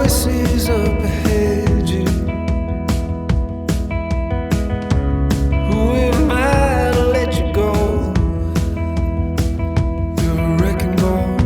voices up ahead you. Who am I to let you go? You're a wrecking ball.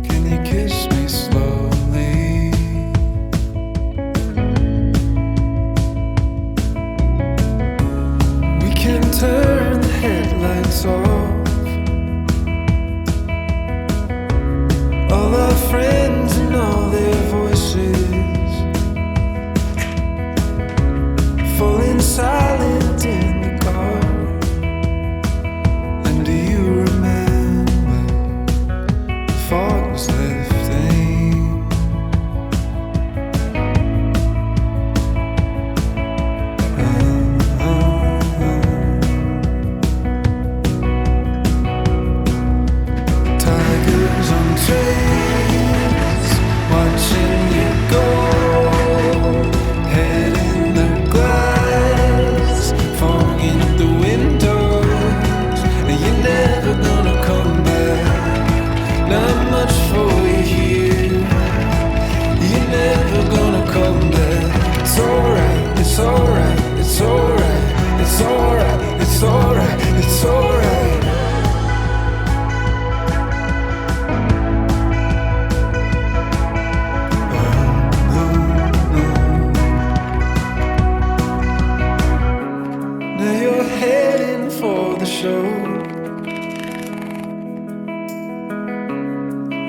Can you kiss me slowly? We can turn the headlights off. All our friends and all their voices falling silent in the car. And do you remember the fog was lifting? Tigers on trains, watching you go. Head in the glass, fog in the windows. You're never gonna come back. Not much for you here. You're never gonna come back. It's alright, it's alright, it's alright, it's alright, it's alright, it's alright. Now you're heading for the show.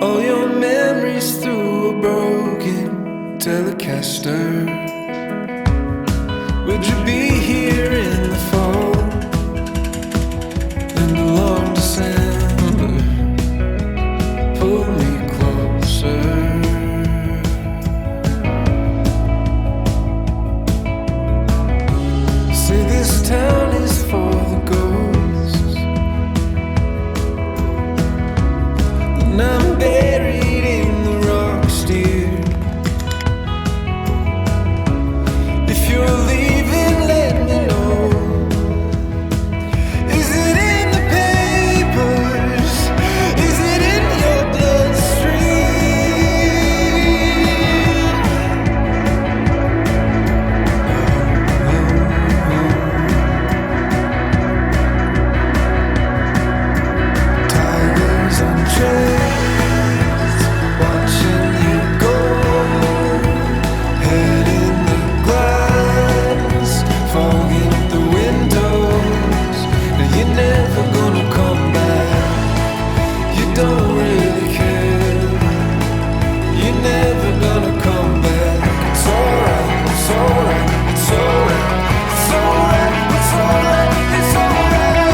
All your memories through a broken Telecaster. Would you be here in the fall? In the long December, pull me closer. Say this town is for the ghosts, and I'm buried in the rocks, dear. If you're leaving, let me know. Is it in the papers? Is it in your bloodstream? Tigers on trains, watching you go. Head in the glass, fog in the windows. Now you're never gonna come back. You don't really care. You're never gonna come back. It's alright, it's alright, it's alright, it's alright, it's alright, it's alright.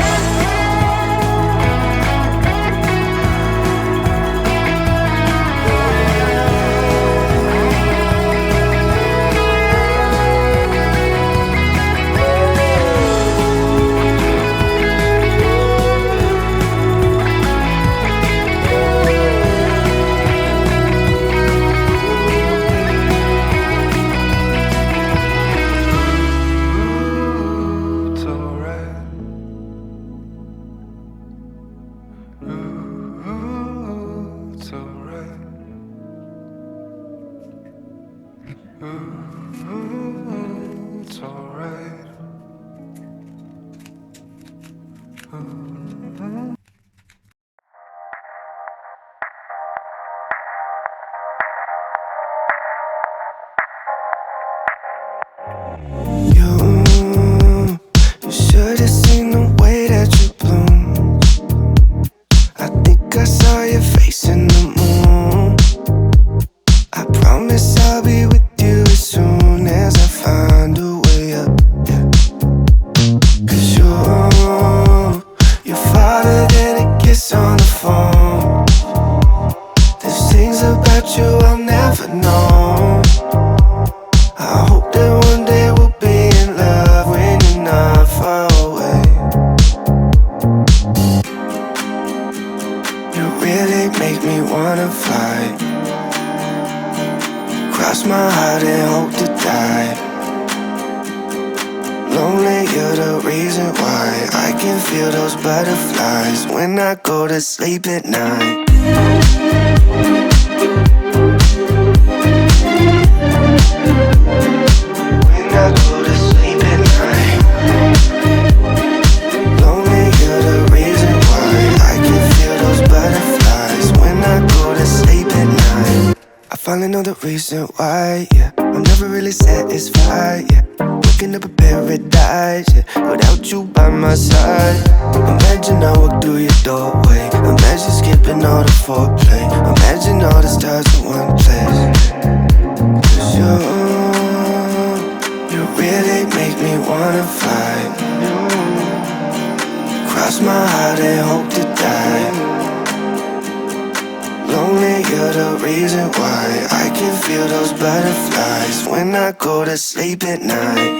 It's alright. It's alright. It's alright. You should have seen the way that you bloom. I think I saw your face in the moon. I promise I'll be with you as soon as I find a way up. Yeah. 'Cause you're farther than a kiss on the phone. There's things about you I'll never know. I hope that one day we'll be in love when you're not far away. You really make me wanna fly. Cross my heart and hope to die. Lonely, you're the reason why I can feel those butterflies when I go to sleep at night. finally know the reason why, yeah. I'm never really satisfied, yeah. Waking up a paradise, yeah. Without you by my side. Imagine I walk through your doorway. Imagine skipping all the foreplay. Imagine all the stars in one place. 'Cause you really make me wanna fly. Cross my heart and hope to die. Lonely, you're the reason why I can feel those butterflies when I go to sleep at night.